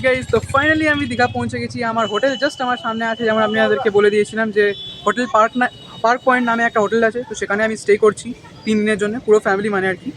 Guys, তো finally আমি দীঘা পৌঁছে গেছি। আমার হোটেল জাস্ট আমার সামনে আছে। যেমন আমি আপনাদেরকে বলে দিয়েছিলাম যে হোটেল পার্ক পয়েন্ট নামে একটা হোটেল আছে, তো সেখানে আমি স্টে করছি 3 দিনের জন্য, পুরো ফ্যামিলি মানে আর কি।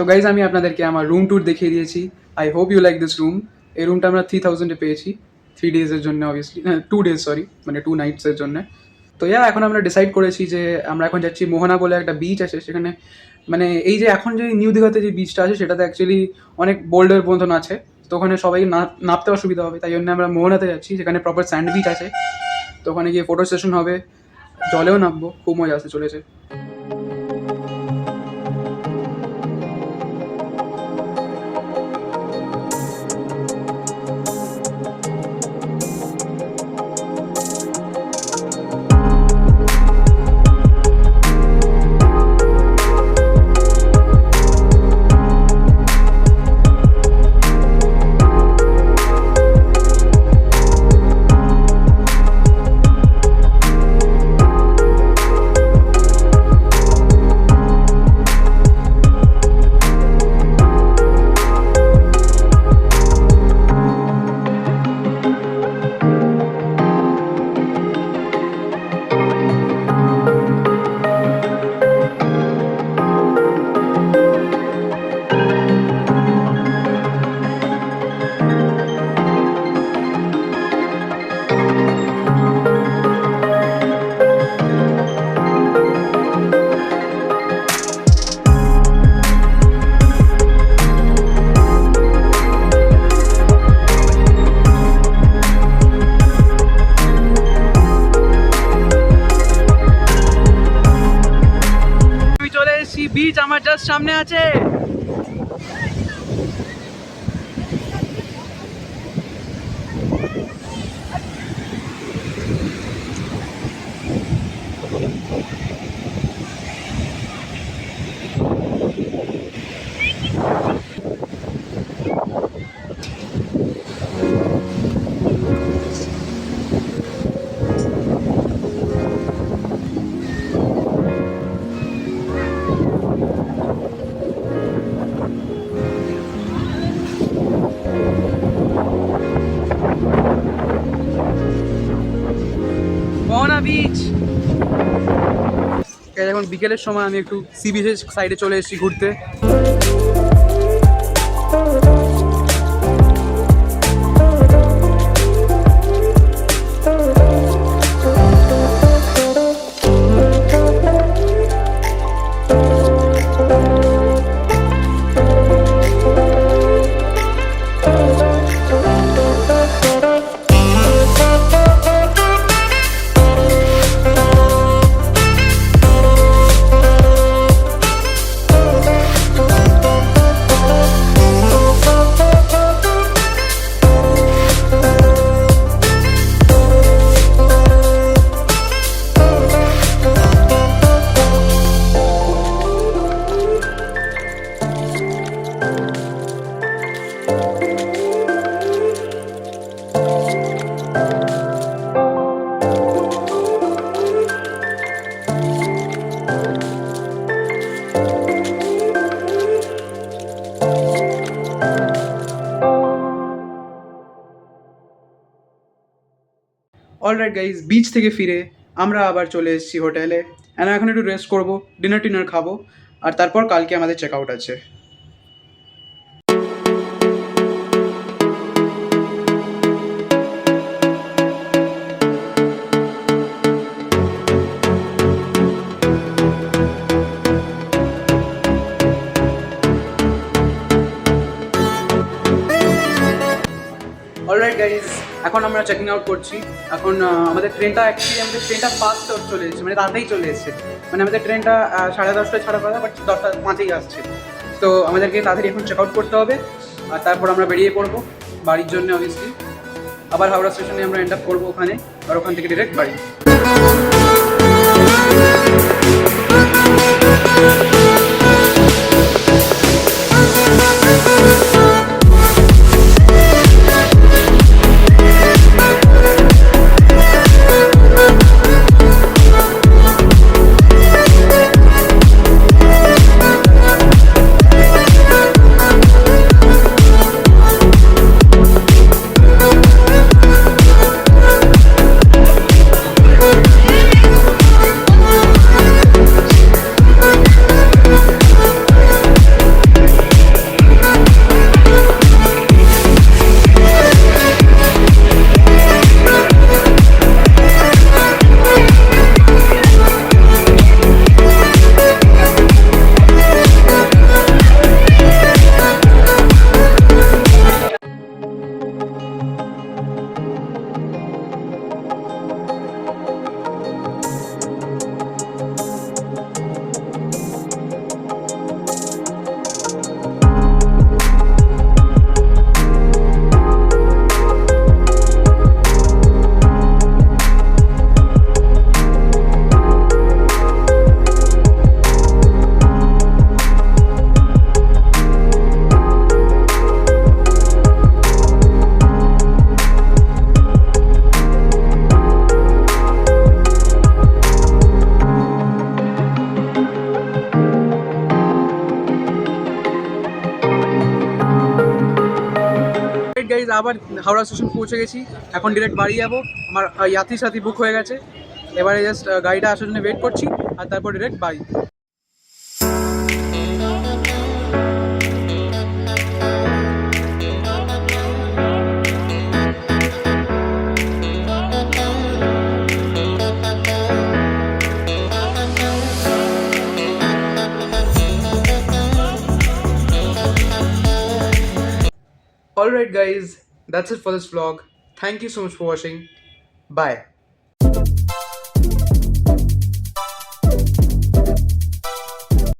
তো গাইজ, আমি আপনাদেরকে আমার রুম ট্যুর দেখিয়ে দিয়েছি। I hope you like this room. এই রুমটা আমরা 3000-এ পেয়েছি 3 ডেজের জন্য, অবভিয়াসলি 2 ডেজ, সরি, মানে 2 নাইটসের জন্য। তো এখন আমরা ডিসাইড করেছি যে আমরা এখন যাচ্ছি মোহনা বলে একটা বিচ আছে সেখানে। মানে এই যে এখন যে নিউ দীঘাতে যে বিচটা আছে সেটাতে অ্যাকচুয়ালি অনেক বোল্ডার মতন আছে, তো ওখানে সবাই নামতে অসুবিধা হবে, তাই জন্য আমরা মোহনাতে যাচ্ছি, যেখানে প্রপার স্যান্ড বিচ আছে। তো ওখানে গিয়ে ফটো সেশন হবে, জলেও নামবো, খুব মজা আসতে চলেছে। বিচ আমার জাস্ট সামনে আছে। মোহনা বিচ। এখন বিকেলের সময় আমি একটু সি বিচের সাইডে চলে এসেছি ঘুরতে। অলরাইট গাইজ, বিচ থেকে ফিরে আমরা আবার চলে এসেছি হোটেলে। এখন একটু রেস্ট করবো, ডিনার খাবো, আর তারপর কালকে আমাদের চেক আউট আছে। গাইজ, এখন আমরা চেকিং আউট করছি। এখন আমাদের ট্রেনটা অ্যাকচুয়ালি আমাদের ট্রেনটা ফার্স্ট চলে এসেছে, মানে তাড়াতাড়ি চলে এসেছে। মানে আমাদের ট্রেনটা 10:30টায় ছাড়া কথা, বাট 10:05 আসছে। তো আমাদেরকে তাড়াতাড়ি এখন চেক আউট করতে হবে, আর তারপর আমরা বেরিয়ে পড়বো বাড়ির জন্য। অবভিয়াসলি আবার হাওড়া স্টেশনে আমরা এন্ড আপ করবো ওখানে, আর ওখান থেকে ডিরেক্ট বাড়ি। গাইজ, আবার হাওড়া স্টেশন পৌঁছে গেছি। এখন ডিরেক্ট বাড়ি যাবো। আমার ইয়াত্রীর সাথী বুক হয়ে গেছে, এবারে জাস্ট গাড়িটা আসার জন্য ওয়েট করছি, আর তারপর ডিরেক্ট বাড়ি। Alright guys, that's it for this vlog. Thank you so much for watching. Bye.